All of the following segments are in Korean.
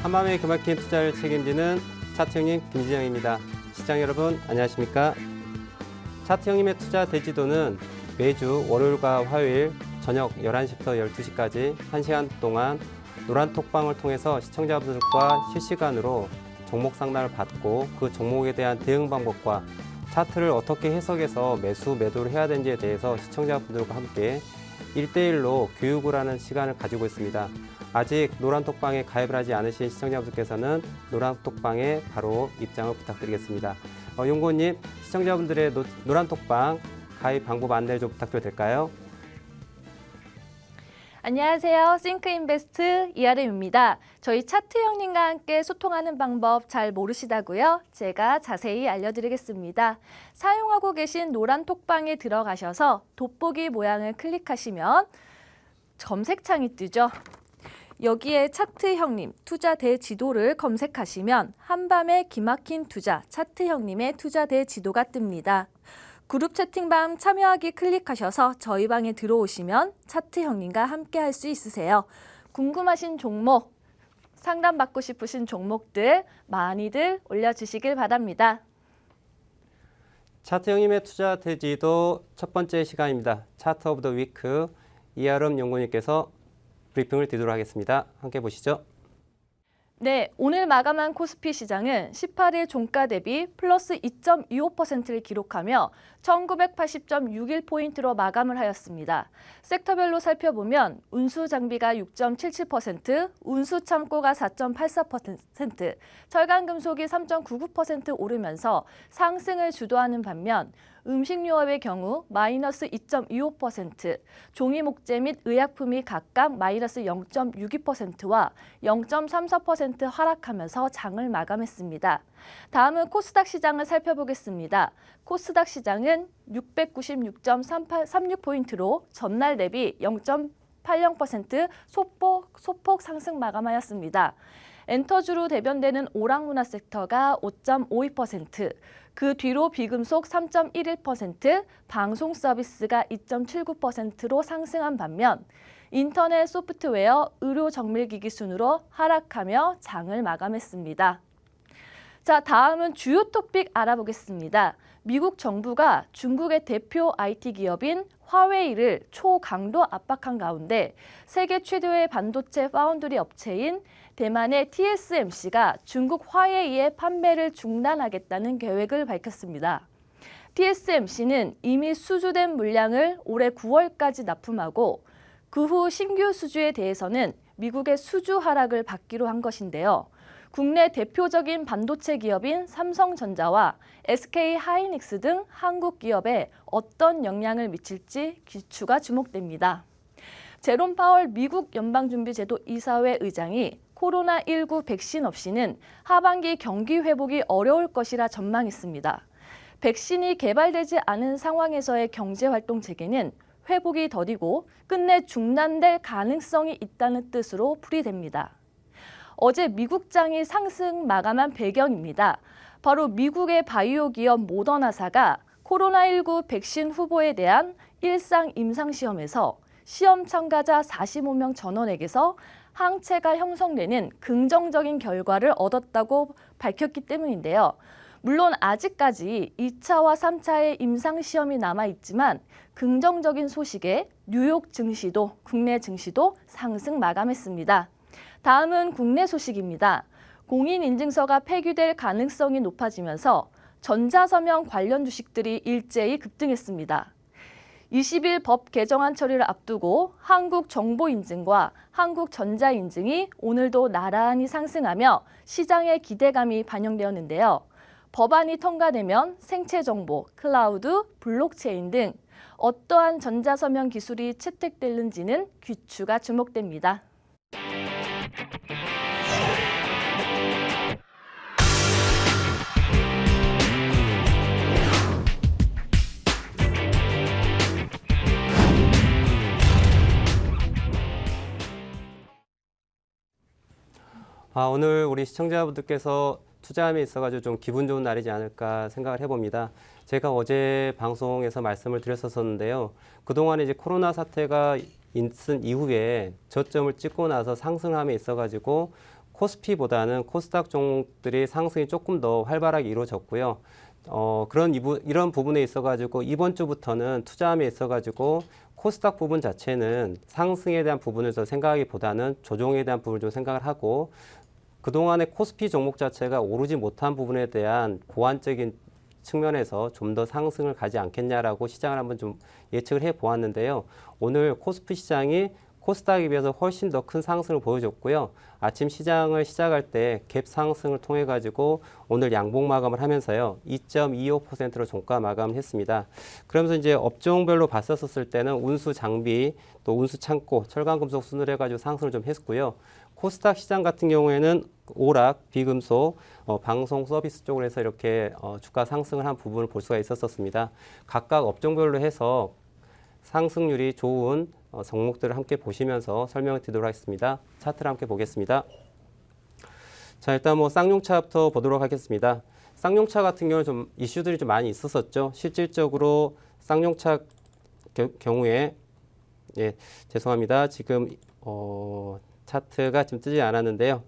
한마음에 그만큼 투자를 책임지는 차트 형님 김진영입니다. 시청 여러분 안녕하십니까? 차트 형님의 투자 대지도는 매주 월요일과 화요일 저녁 11시부터 12시까지 1시간 동안 노란톡방을 통해서 시청자분들과 실시간으로 종목 상담을 받고 그 종목에 대한 대응 방법과 차트를 어떻게 해석해서 매수, 매도를 해야 되는지에 대해서 시청자분들과 함께 1대1로 교육을 하는 시간을 가지고 있습니다. 아직 노란톡방에 가입을 하지 않으신 시청자분들께서는 노란톡방에 바로 입장을 부탁드리겠습니다. 연구원님, 시청자분들의 노란톡방 가입 방법 안내를 좀 부탁드려도 될까요? 안녕하세요. 싱크인베스트 이아름입니다. 저희 차트 형님과 함께 소통하는 방법 잘 모르시다고요? 제가 자세히 알려드리겠습니다. 사용하고 계신 노란 톡방에 들어가셔서 돋보기 모양을 클릭하시면 검색창이 뜨죠. 여기에 차트 형님 투자 대지도를 검색하시면 한밤의 기막힌 투자 차트 형님의 투자 대지도가 뜹니다. 그룹 채팅방 참여하기 클릭하셔서 저희 방에 들어오시면 차트 형님과 함께 할 수 있으세요. 궁금하신 종목, 상담받고 싶으신 종목들 많이들 올려주시길 바랍니다. 차트 형님의 투자 대지도 첫 번째 시간입니다. 차트 오브 더 위크 이아름 연구원님께서 브리핑을 드리도록 하겠습니다. 함께 보시죠. 네, 오늘 마감한 코스피 시장은 18일 종가 대비 플러스 2.25%를 기록하며 1980.61포인트로 마감을 하였습니다. 섹터별로 살펴보면 운수 장비가 6.77%, 운수 창고가 4.84%, 철강 금속이 3.99% 오르면서 상승을 주도하는 반면 음식료업의 경우 마이너스 2.25%, 종이 목재 및 의약품이 각각 마이너스 0.62%와 0.34% 하락하면서 장을 마감했습니다. 다음은 코스닥 시장을 살펴보겠습니다. 코스닥 시장은 696.36포인트로 전날 대비 0.80% 소폭 상승 마감하였습니다. 엔터주로 대변되는 오락문화 섹터가 5.52%, 그 뒤로 비금속 3.11%, 방송 서비스가 2.79%로 상승한 반면 인터넷 소프트웨어, 의료 정밀기기 순으로 하락하며 장을 마감했습니다. 자, 다음은 주요 토픽 알아보겠습니다. 미국 정부가 중국의 대표 IT 기업인 화웨이를 초강도 압박한 가운데 세계 최대의 반도체 파운드리 업체인 대만의 TSMC가 중국 화웨이의 판매를 중단하겠다는 계획을 밝혔습니다. TSMC는 이미 수주된 물량을 올해 9월까지 납품하고 그 후 신규 수주에 대해서는 미국의 수주 하락을 받기로 한 것인데요. 국내 대표적인 반도체 기업인 삼성전자와 SK하이닉스 등 한국 기업에 어떤 영향을 미칠지 귀추가 주목됩니다. 제롬 파월 미국 연방준비제도 이사회 의장이 코로나19 백신 없이는 하반기 경기 회복이 어려울 것이라 전망했습니다. 백신이 개발되지 않은 상황에서의 경제활동 재개는 회복이 더디고 끝내 중단될 가능성이 있다는 뜻으로 풀이됩니다. 어제 미국장이 상승 마감한 배경입니다. 바로 미국의 바이오 기업 모더나사가 코로나19 백신 후보에 대한 일상 임상시험에서 시험 참가자 45명 전원에게서 항체가 형성되는 긍정적인 결과를 얻었다고 밝혔기 때문인데요. 물론 아직까지 2차와 3차의 임상시험이 남아있지만 긍정적인 소식에 뉴욕 증시도, 국내 증시도 상승 마감했습니다. 다음은 국내 소식입니다. 공인인증서가 폐기될 가능성이 높아지면서 전자서명 관련 주식들이 일제히 급등했습니다. 20일 법 개정안 처리를 앞두고 한국정보인증과 한국전자인증이 오늘도 나란히 상승하며 시장의 기대감이 반영되었는데요. 법안이 통과되면 생체정보, 클라우드, 블록체인 등 어떠한 전자서명 기술이 채택될는지는 귀추가 주목됩니다. 오늘 우리 시청자분들께서 투자함에 있어가지고 좀 기분 좋은 날이지 않을까 생각을 해봅니다. 제가 어제 방송에서 말씀을 드렸었는데요. 그동안 이제 코로나 사태가 있은 이후에 저점을 찍고 나서 상승함에 있어가지고 코스피보다는 코스닥 종목들이 상승이 조금 더 활발하게 이루어졌고요. 이런 부분에 있어가지고 이번 주부터는 투자함에 있어가지고 코스닥 부분 자체는 상승에 대한 부분을 더 생각하기보다는 조정에 대한 부분을 좀 생각을 하고 그동안의 코스피 종목 자체가 오르지 못한 부분에 대한 보완적인 측면에서 좀 더 상승을 가지 않겠냐라고 시장을 한번 좀 예측을 해 보았는데요. 오늘 코스피 시장이 코스닥에 비해서 훨씬 더 큰 상승을 보여줬고요. 아침 시장을 시작할 때 갭 상승을 통해 가지고 오늘 양봉 마감을 하면서요. 2.25%로 종가 마감을 했습니다. 그러면서 이제 업종별로 봤었을 때는 운수 장비, 또 운수 창고, 철강 금속 순으로 해 가지고 상승을 좀 했고요. 코스닥 시장 같은 경우에는 오락, 비금속, 방송 서비스 쪽으로 해서 이렇게 주가 상승을 한 부분을 볼 수가 있었습니다. 각각 업종별로 해서 상승률이 좋은 종목들을 함께 보시면서 설명을 드리도록 하겠습니다. 차트를 함께 보겠습니다. 자, 일단 쌍용차부터 보도록 하겠습니다. 쌍용차 같은 경우는 좀 이슈들이 좀 많이 있었었죠. 실질적으로 쌍용차 경우에 죄송합니다. 지금 차트가 지금 뜨지 않았는데요.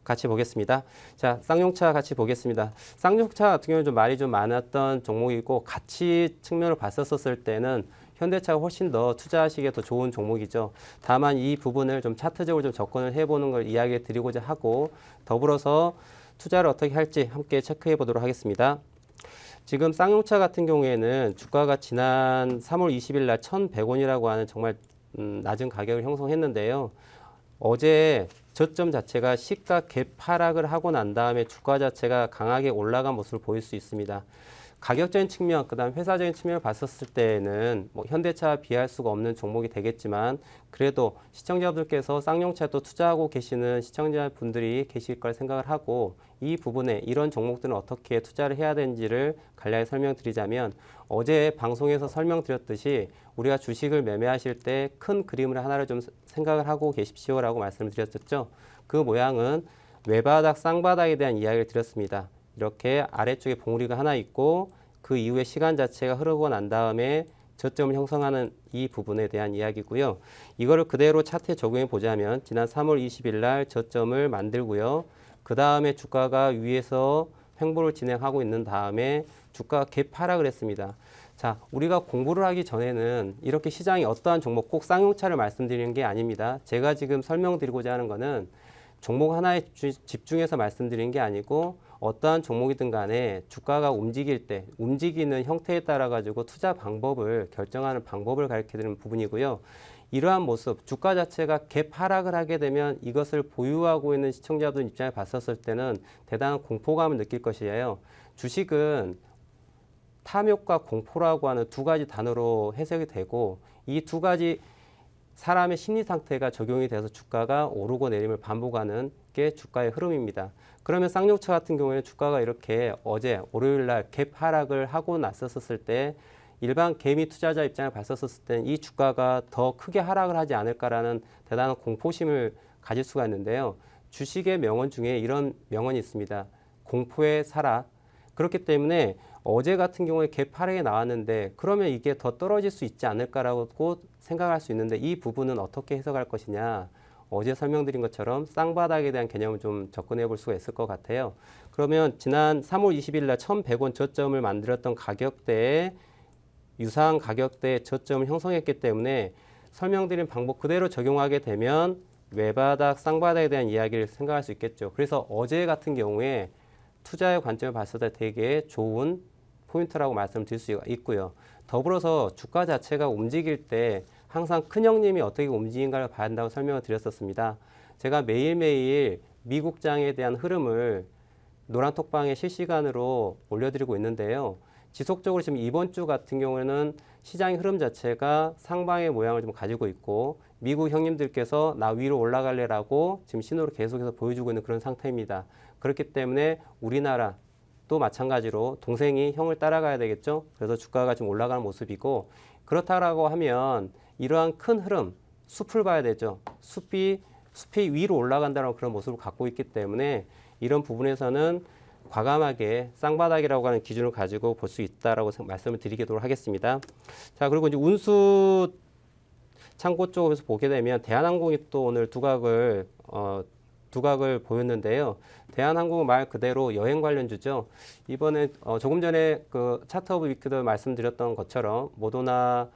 같이 보겠습니다. 자, 쌍용차 같이 보겠습니다. 쌍용차 같은 경우는 좀 말이 좀 많았던 종목이고 가치 측면을 봤었을 때는 현대차가 훨씬 더 투자하시기에 더 좋은 종목이죠. 다만 이 부분을 좀 차트적으로 좀 접근을 해보는 걸 이야기 드리고자 하고 더불어서 투자를 어떻게 할지 함께 체크해 보도록 하겠습니다. 지금 쌍용차 같은 경우에는 주가가 지난 3월 20일 날 1,100원이라고 하는 정말 낮은 가격을 형성했는데요. 어제 저점 자체가 시가 갭 하락을 하고 난 다음에 주가 자체가 강하게 올라간 모습을 보일 수 있습니다. 가격적인 측면, 그다음 회사적인 측면을 봤었을 때에는 현대차와 비할 수가 없는 종목이 되겠지만 그래도 시청자분들께서 쌍용차에 또 투자하고 계시는 시청자분들이 계실 걸 생각을 하고 이 부분에 이런 종목들은 어떻게 투자를 해야 되는지를 간략히 설명드리자면 어제 방송에서 설명드렸듯이 우리가 주식을 매매하실 때 큰 그림을 하나를 좀 생각을 하고 계십시오라고 말씀을 드렸었죠. 그 모양은 외바닥, 쌍바닥에 대한 이야기를 드렸습니다. 이렇게 아래쪽에 봉우리가 하나 있고 그 이후에 시간 자체가 흐르고 난 다음에 저점을 형성하는 이 부분에 대한 이야기고요. 이거를 그대로 차트에 적용해 보자면 지난 3월 20일 날 저점을 만들고요. 그 다음에 주가가 위에서 횡보를 진행하고 있는 다음에 주가가 갭 하락을 했습니다. 자, 우리가 공부를 하기 전에는 이렇게 시장이 어떠한 종목, 꼭 쌍용차를 말씀드리는 게 아닙니다. 제가 지금 설명드리고자 하는 거는 종목 하나에 집중해서 말씀드리는 게 아니고 어떠한 종목이든 간에 주가가 움직일 때 움직이는 형태에 따라 가지고 투자 방법을 결정하는 방법을 가르쳐 드리는 부분이고요. 이러한 모습, 주가 자체가 갭 하락을 하게 되면 이것을 보유하고 있는 시청자분 입장에 봤었을 때는 대단한 공포감을 느낄 것이에요. 주식은 탐욕과 공포라고 하는 두 가지 단어로 해석이 되고 이 두 가지 사람의 심리 상태가 적용이 돼서 주가가 오르고 내림을 반복하는 게 주가의 흐름입니다. 그러면 쌍용차 같은 경우에는 주가가 이렇게 어제 월요일 날 갭 하락을 하고 났었을 때 일반 개미 투자자 입장을 봤었을 때는 이 주가가 더 크게 하락을 하지 않을까라는 대단한 공포심을 가질 수가 있는데요. 주식의 명언 중에 이런 명언이 있습니다. 공포에 살아. 그렇기 때문에 어제 같은 경우에 갭 하락이 나왔는데 그러면 이게 더 떨어질 수 있지 않을까라고 생각할 수 있는데 이 부분은 어떻게 해석할 것이냐. 어제 설명드린 것처럼 쌍바닥에 대한 개념을 좀 접근해 볼 수가 있을 것 같아요. 그러면 지난 3월 20일 날 1,100원 저점을 만들었던 가격대에 유사한 가격대에 저점을 형성했기 때문에 설명드린 방법 그대로 적용하게 되면 외바닥, 쌍바닥에 대한 이야기를 생각할 수 있겠죠. 그래서 어제 같은 경우에 투자의 관점을 봤을 때 되게 좋은 포인트라고 말씀드릴 수 있고요. 더불어서 주가 자체가 움직일 때 항상 큰형님이 어떻게 움직인가를 봐야 한다고 설명을 드렸었습니다. 제가 매일매일 미국장에 대한 흐름을 노란톡방에 실시간으로 올려드리고 있는데요. 지속적으로 지금 이번 주 같은 경우에는 시장의 흐름 자체가 상방의 모양을 좀 가지고 있고 미국 형님들께서 나 위로 올라갈래라고 지금 신호를 계속해서 보여주고 있는 그런 상태입니다. 그렇기 때문에 우리나라 또 마찬가지로 동생이 형을 따라가야 되겠죠. 그래서 주가가 좀 올라가는 모습이고 그렇다라고 하면 이러한 큰 흐름, 숲을 봐야 되죠. 숲이 위로 올라간다는 그런 모습을 갖고 있기 때문에 이런 부분에서는 과감하게 쌍바닥이라고 하는 기준을 가지고 볼 수 있다라고 말씀을 드리도록 하겠습니다. 자, 그리고 이제 운수 창고 쪽에서 보게 되면 대한항공이 또 오늘 두각을 보였는데요. 대한항공은 말 그대로 여행 관련주죠. 이번에 조금 전에 그 차트 오브 위크도 말씀드렸던 것처럼 모더나에서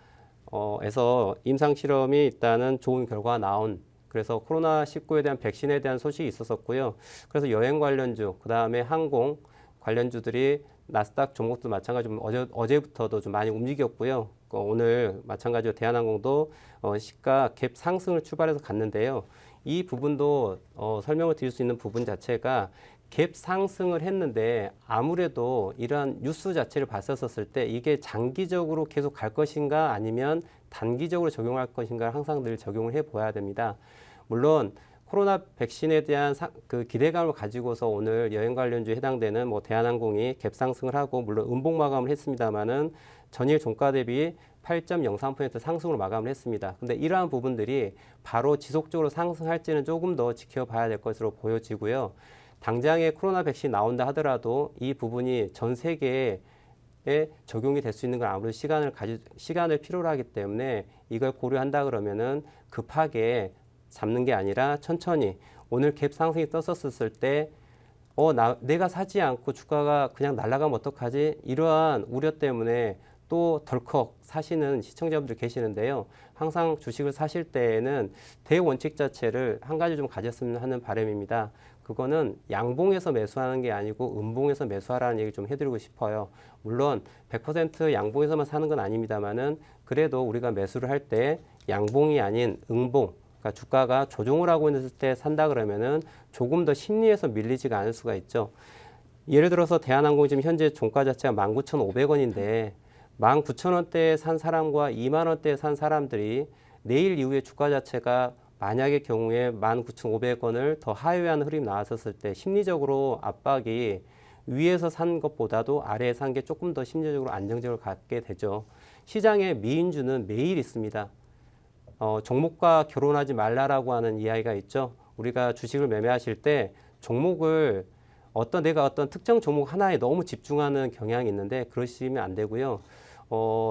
임상 실험이 일단은 좋은 결과가 나온, 그래서 코로나19에 대한 백신에 대한 소식이 있었었고요. 그래서 여행 관련주, 그 다음에 항공 관련주들이 나스닥 종목도 마찬가지로 어제부터도 좀 많이 움직였고요. 오늘 마찬가지로 대한항공도 시가 갭 상승을 출발해서 갔는데요. 이 부분도 설명을 드릴 수 있는 부분 자체가 갭 상승을 했는데 아무래도 이러한 뉴스 자체를 봤었을 때 이게 장기적으로 계속 갈 것인가 아니면 단기적으로 적용할 것인가 항상 늘 적용을 해봐야 됩니다. 물론 코로나 백신에 대한 그 기대감을 가지고서 오늘 여행 관련주에 해당되는 뭐 대한항공이 갭 상승을 하고 물론 음봉 마감을 했습니다만은 전일 종가 대비 8.03% 상승으로 마감을 했습니다. 근데 이러한 부분들이 바로 지속적으로 상승할지는 조금 더 지켜봐야 될 것으로 보여지고요. 당장에 코로나 백신 나온다 하더라도 이 부분이 전 세계에 적용이 될 수 있는 건 아무래도 시간을 필요로 하기 때문에 이걸 고려한다 그러면은 급하게 잡는 게 아니라 천천히 오늘 갭 상승이 떴었을 때 내가 사지 않고 주가가 그냥 날아가면 어떡하지? 이러한 우려 때문에 또 덜컥 사시는 시청자분들 계시는데요. 항상 주식을 사실 때에는 대원칙 자체를 한 가지 좀 가졌으면 하는 바람입니다. 그거는 양봉에서 매수하는 게 아니고 음봉에서 매수하라는 얘기 좀 해드리고 싶어요. 물론 100% 양봉에서만 사는 건 아닙니다만은 그래도 우리가 매수를 할 때 양봉이 아닌 음봉, 그러니까 주가가 조정을 하고 있을 때 산다 그러면은 조금 더 심리에서 밀리지가 않을 수가 있죠. 예를 들어서 대한항공이 지금 현재 종가 자체가 19,500원인데 19,000원대에 산 사람과 2만 원대에 산 사람들이 내일 이후에 주가 자체가 만약의 경우에 19,500원을 더 하회하는 흐름이 나왔었을 때 심리적으로 압박이 위에서 산 것보다도 아래에 산 게 조금 더 심리적으로 안정적으로 갖게 되죠. 시장에 미인주는 매일 있습니다. 종목과 결혼하지 말라라고 하는 이야기가 있죠. 우리가 주식을 매매하실 때 종목을 내가 어떤 특정 종목 하나에 너무 집중하는 경향이 있는데 그러시면 안 되고요.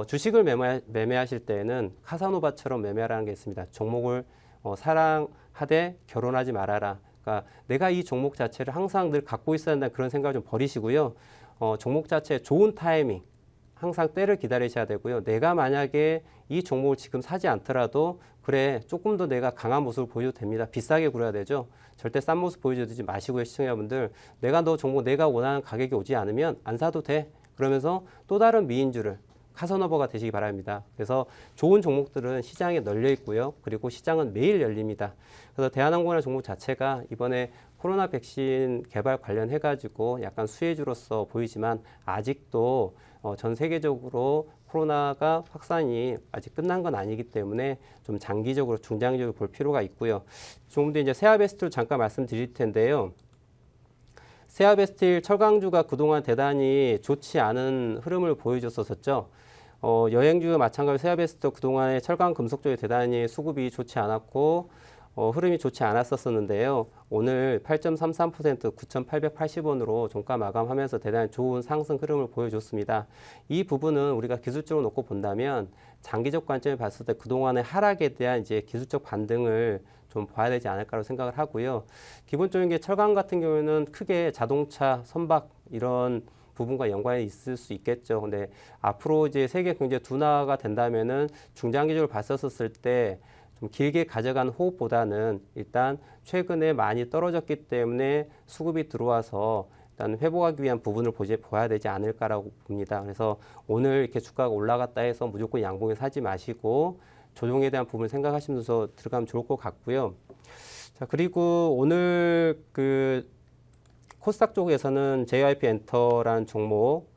주식을 매매하실 때에는 카사노바처럼 매매하라는 게 있습니다. 종목을 사랑하되 결혼하지 말아라. 그러니까 내가 이 종목 자체를 항상 늘 갖고 있어야 한다는 그런 생각을 좀 버리시고요. 종목 자체 좋은 타이밍, 항상 때를 기다리셔야 되고요. 내가 만약에 이 종목을 지금 사지 않더라도 그래 조금 더 내가 강한 모습을 보여도 됩니다. 비싸게 굴어야 되죠. 절대 싼 모습 보여주지 마시고요. 시청자분들, 내가 너 종목 내가 원하는 가격이 오지 않으면 안 사도 돼. 그러면서 또 다른 미인주를 카사노바가 되시기 바랍니다. 그래서 좋은 종목들은 시장에 널려 있고요. 그리고 시장은 매일 열립니다. 그래서 대한항공이라는 종목 자체가 이번에 코로나 백신 개발 관련해가지고 약간 수혜주로서 보이지만 아직도 전 세계적으로 코로나가 확산이 아직 끝난 건 아니기 때문에 좀 장기적으로 중장기적으로 볼 필요가 있고요. 조금 더 이제 세아베스트로 잠깐 말씀드릴 텐데요. 세아베스틸 철강주가 그동안 대단히 좋지 않은 흐름을 보여줬었죠. 여행주와 마찬가지로 세아베스도 그동안에 철강 금속 쪽에 대단히 수급이 좋지 않았고 흐름이 좋지 않았었는데요. 오늘 8.33% 9,880원으로 종가 마감하면서 대단히 좋은 상승 흐름을 보여줬습니다. 이 부분은 우리가 기술적으로 놓고 본다면 장기적 관점에 봤을 때 그동안의 하락에 대한 이제 기술적 반등을 좀 봐야 되지 않을까라고 생각을 하고요. 기본적인 게 철강 같은 경우에는 크게 자동차, 선박 이런 부분과 연관이 있을 수 있겠죠. 근데 앞으로 이제 세계 경제 둔화가 된다면은 중장기적으로 봤었을 때 좀 길게 가져간 호흡보다는 일단 최근에 많이 떨어졌기 때문에 수급이 들어와서 일단 회복하기 위한 부분을 봐야 되지 않을까라고 봅니다. 그래서 오늘 이렇게 주가가 올라갔다 해서 무조건 양봉에 사지 마시고 조정에 대한 부분을 생각하시면서 들어가면 좋을 것 같고요. 자, 그리고 오늘 그 코스닥 쪽에서는 JYP 엔터라는 종목,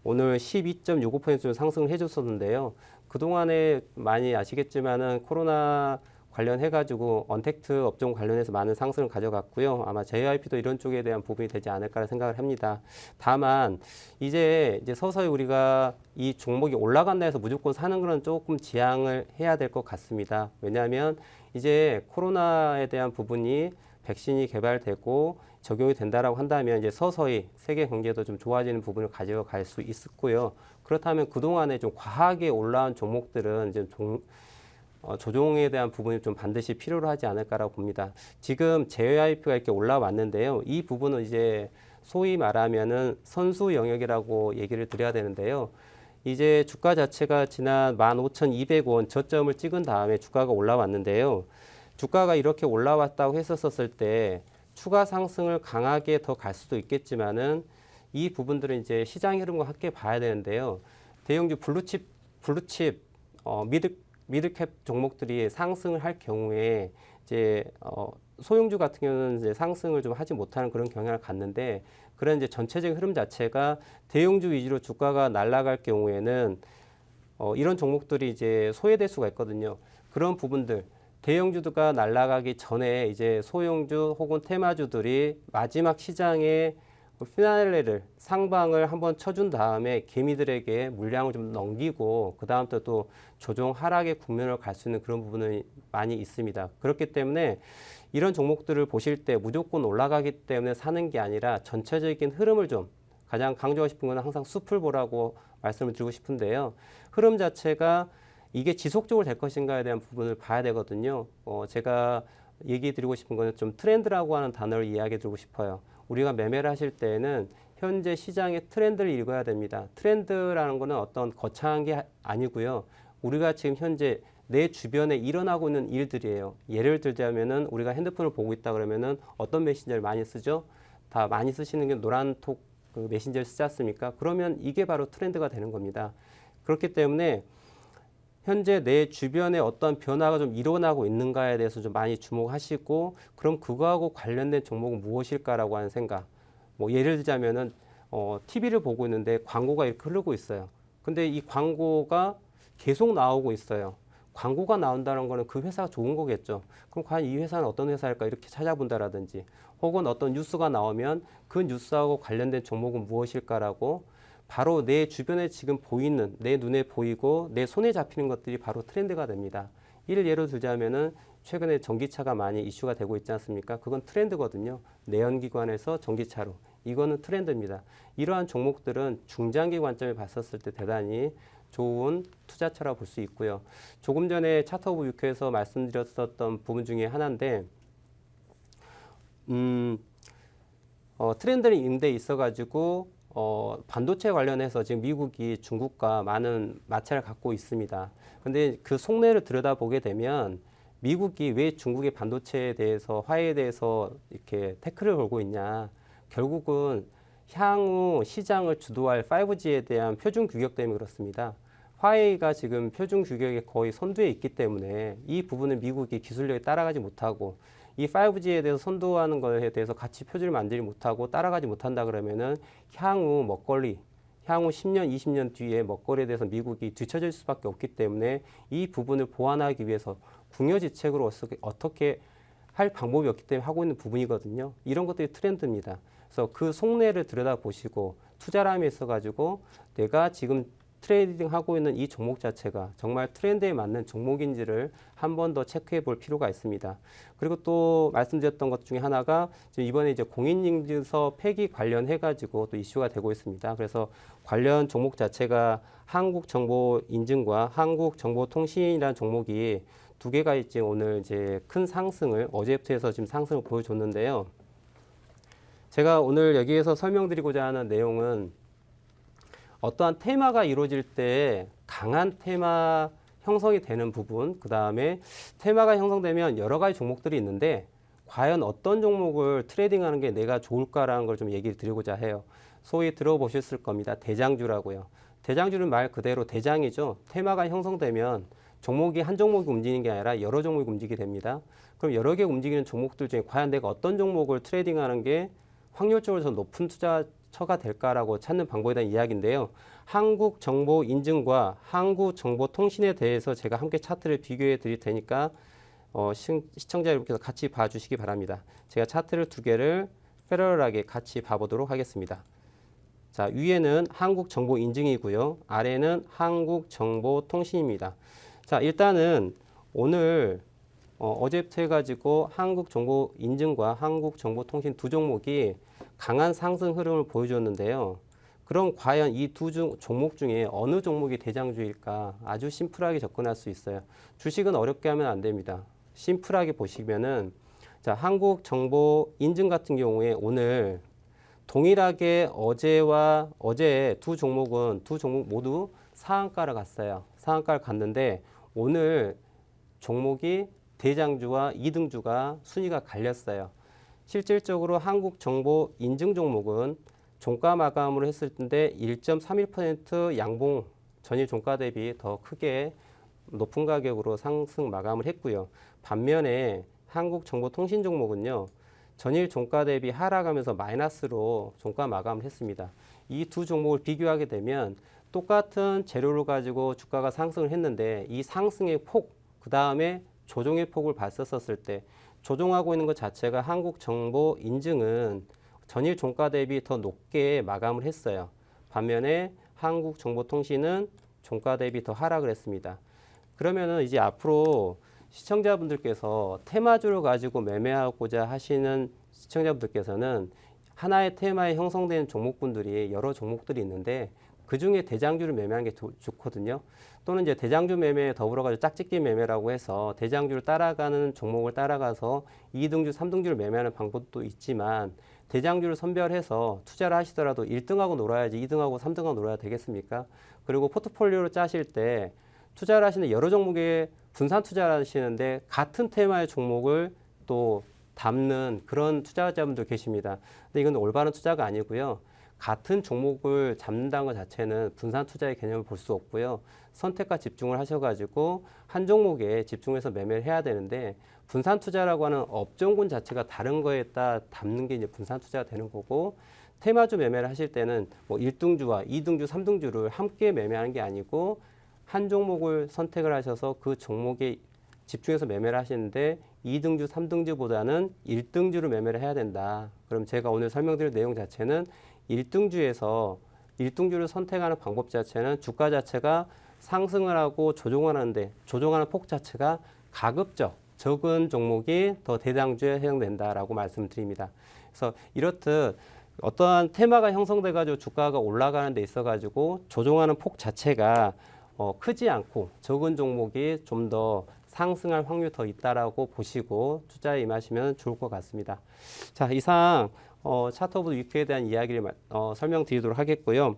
오늘 12.65% 상승을 해줬었는데요. 그동안에 많이 아시겠지만은 코로나 관련해가지고 언택트 업종 관련해서 많은 상승을 가져갔고요. 아마 JYP도 이런 쪽에 대한 부분이 되지 않을까 생각을 합니다. 다만 이제 서서히 우리가 이 종목이 올라간다 해서 무조건 사는 거는 조금 지양을 해야 될 것 같습니다. 왜냐하면 이제 코로나에 대한 부분이 백신이 개발되고 적용이 된다라고 한다면 이제 서서히 세계 경제도 좀 좋아지는 부분을 가져갈 수 있었고요. 그렇다면 그동안에 좀 과하게 올라온 종목들은 이제 조정에 대한 부분이 좀 반드시 필요로 하지 않을까라고 봅니다. 지금 JYP가 이렇게 올라왔는데요. 이 부분은 이제 소위 말하면은 선수 영역이라고 얘기를 드려야 되는데요. 이제 주가 자체가 지난 15,200원 저점을 찍은 다음에 주가가 올라왔는데요. 주가가 이렇게 올라왔다고 했었을 때 추가 상승을 강하게 더 갈 수도 있겠지만은 이 부분들은 이제 시장 흐름과 함께 봐야 되는데요. 대형주 블루칩 미드캡 종목들이 상승을 할 경우에 이제 소형주 같은 경우는 이제 상승을 좀 하지 못하는 그런 경향을 갖는데 그런 이제 전체적인 흐름 자체가 대형주 위주로 주가가 날아갈 경우에는 이런 종목들이 이제 소외될 수가 있거든요. 그런 부분들 대형주가 날아가기 전에 이제 소형주 혹은 테마주들이 마지막 시장에 피날레를 상방을 한번 쳐준 다음에 개미들에게 물량을 좀 넘기고 그 다음부터 또 조정 하락의 국면으로 갈 수 있는 그런 부분이 많이 있습니다. 그렇기 때문에 이런 종목들을 보실 때 무조건 올라가기 때문에 사는 게 아니라 전체적인 흐름을 좀 가장 강조하고 싶은 건 항상 숲을 보라고 말씀을 드리고 싶은데요. 흐름 자체가 이게 지속적으로 될 것인가에 대한 부분을 봐야 되거든요. 제가 얘기 드리고 싶은 거는 좀 트렌드라고 하는 단어를 이야기해 드리고 싶어요. 우리가 매매를 하실 때에는 현재 시장의 트렌드를 읽어야 됩니다. 트렌드라는 거는 어떤 거창한 게 아니고요. 우리가 지금 현재 내 주변에 일어나고 있는 일들이에요. 예를 들자면은 우리가 핸드폰을 보고 있다 그러면은 어떤 메신저를 많이 쓰죠? 다 많이 쓰시는 게 노란톡 그 메신저를 쓰지 않습니까? 그러면 이게 바로 트렌드가 되는 겁니다. 그렇기 때문에 현재 내 주변에 어떤 변화가 좀 일어나고 있는가에 대해서 좀 많이 주목하시고 그럼 그거하고 관련된 종목은 무엇일까라고 하는 생각. 뭐 예를 들자면은 TV를 보고 있는데 광고가 이렇게 흐르고 있어요. 근데 이 광고가 계속 나오고 있어요. 광고가 나온다는 거는 그 회사가 좋은 거겠죠. 그럼 과연 이 회사는 어떤 회사일까 이렇게 찾아본다라든지 혹은 어떤 뉴스가 나오면 그 뉴스하고 관련된 종목은 무엇일까라고 바로 내 주변에 지금 보이는 내 눈에 보이고 내 손에 잡히는 것들이 바로 트렌드가 됩니다. 이를 예로 들자면은 최근에 전기차가 많이 이슈가 되고 있지 않습니까? 그건 트렌드거든요. 내연기관에서 전기차로. 이거는 트렌드입니다. 이러한 종목들은 중장기 관점에 봤었을 때 대단히 좋은 투자처라고 볼 수 있고요. 조금 전에 차트 오브 유쾌에서 말씀드렸었던 부분 중에 하나인데 트렌드는 있는데 있어가지고 반도체 관련해서 지금 미국이 중국과 많은 마찰을 갖고 있습니다. 근데 그 속내를 들여다보게 되면 미국이 왜 중국의 반도체에 대해서 화해에 대해서 이렇게 태클을 걸고 있냐. 결국은 향후 시장을 주도할 5G에 대한 표준 규격 때문에 그렇습니다. 화웨이가 지금 표준 규격에 거의 선두에 있기 때문에 이 부분을 미국이 기술력에 따라가지 못하고 이 5G에 대해서 선도하는 것에 대해서 같이 표준을 만들지 못하고 따라가지 못한다 그러면은 향후 먹거리, 향후 10년, 20년 뒤에 먹거리에 대해서 미국이 뒤처질 수밖에 없기 때문에 이 부분을 보완하기 위해서 궁여지책으로 어떻게 할 방법이 없기 때문에 하고 있는 부분이거든요. 이런 것들이 트렌드입니다. 그래서 그 속내를 들여다보시고 투자람에 있어가지고 내가 지금 트레이딩 하고 있는 이 종목 자체가 정말 트렌드에 맞는 종목인지를 한 번 더 체크해 볼 필요가 있습니다. 그리고 또 말씀드렸던 것 중에 하나가 지금 이번에 이제 공인인증서 폐기 관련해 가지고 또 이슈가 되고 있습니다. 그래서 관련 종목 자체가 한국정보인증과 한국정보통신이라는 종목이 두 개가 이제 오늘 이제 큰 상승을 어제부터 해서 지금 상승을 보여줬는데요. 제가 오늘 여기에서 설명드리고자 하는 내용은 어떠한 테마가 이루어질 때 강한 테마 형성이 되는 부분, 그 다음에 테마가 형성되면 여러 가지 종목들이 있는데 과연 어떤 종목을 트레이딩하는 게 내가 좋을까라는 걸 좀 얘기를 드리고자 해요. 소위 들어보셨을 겁니다. 대장주라고요. 대장주는 말 그대로 대장이죠. 테마가 형성되면 종목이 한 종목이 움직이는 게 아니라 여러 종목이 움직이게 됩니다. 그럼 여러 개 움직이는 종목들 중에 과연 내가 어떤 종목을 트레이딩하는 게 확률적으로 더 높은 투자처가 될까라고 찾는 방법에 대한 이야기인데요. 한국정보인증과 한국정보통신에 대해서 제가 함께 차트를 비교해 드릴 테니까 시청자 여러분께서 같이 봐주시기 바랍니다. 제가 차트를 두 개를 패러럴하게 같이 봐보도록 하겠습니다. 자, 위에는 한국정보인증이고요. 아래는 한국정보통신입니다. 자, 일단은 오늘 어제부터 해가지고 한국정보인증과 한국정보통신 두 종목이 강한 상승 흐름을 보여줬는데요. 그럼 과연 이 두 종목 중에 어느 종목이 대장주일까? 아주 심플하게 접근할 수 있어요. 주식은 어렵게 하면 안 됩니다. 심플하게 보시면은 자, 한국정보인증 같은 경우에 오늘 동일하게 어제 두 종목 모두 상한가를 갔어요. 상한가를 갔는데 오늘 종목이 대장주와 이등주가 순위가 갈렸어요. 실질적으로 한국정보인증 종목은 종가 마감으로 했을 때 1.31% 양봉 전일 종가 대비 더 크게 높은 가격으로 상승 마감을 했고요. 반면에 한국정보통신 종목은요. 전일 종가 대비 하락하면서 마이너스로 종가 마감을 했습니다. 이 두 종목을 비교하게 되면 똑같은 재료를 가지고 주가가 상승을 했는데 이 상승의 폭, 그 다음에 조정의 폭을 봤었을 때 조정하고 있는 것 자체가 한국정보인증은 전일 종가 대비 더 높게 마감을 했어요. 반면에 한국정보통신은 종가 대비 더 하락을 했습니다. 그러면은 이제 앞으로 시청자분들께서 테마주를 가지고 매매하고자 하시는 시청자분들께서는 하나의 테마에 형성된 종목분들이 여러 종목들이 있는데 그 중에 대장주를 매매하는 게 좋거든요. 또는 이제 대장주 매매에 더불어가지고 짝짓기 매매라고 해서 대장주를 따라가는 종목을 따라가서 2등주, 3등주를 매매하는 방법도 있지만 대장주를 선별해서 투자를 하시더라도 1등하고 놀아야지 2등하고 3등하고 놀아야 되겠습니까? 그리고 포트폴리오를 짜실 때 투자를 하시는 여러 종목에 분산 투자를 하시는데 같은 테마의 종목을 또 담는 그런 투자자분들 계십니다. 근데 이건 올바른 투자가 아니고요. 같은 종목을 잡는다는 것 자체는 분산 투자의 개념을 볼 수 없고요. 선택과 집중을 하셔가지고 한 종목에 집중해서 매매를 해야 되는데 분산 투자라고 하는 업종군 자체가 다른 거에 따라 담는 게 이제 분산 투자가 되는 거고 테마주 매매를 하실 때는 뭐 1등주와 2등주, 3등주를 함께 매매하는 게 아니고 한 종목을 선택을 하셔서 그 종목에 집중해서 매매를 하시는데 2등주, 3등주보다는 1등주를 매매를 해야 된다. 그럼 제가 오늘 설명드릴 내용 자체는 1등주를 선택하는 방법 자체는 주가 자체가 상승을 하고 조정을 하는데 조정하는 폭 자체가 가급적 적은 종목이 더 대장주에 해당된다라고 말씀드립니다. 그래서 이렇듯 어떠한 테마가 형성돼 가지고 주가가 올라가는 데 있어 가지고 조정하는 폭 자체가 크지 않고 적은 종목이 좀 더 상승할 확률이 더 있다라고 보시고 투자에 임하시면 좋을 것 같습니다. 자, 이상 차트 오브 위크에 대한 이야기를 설명드리도록 하겠고요.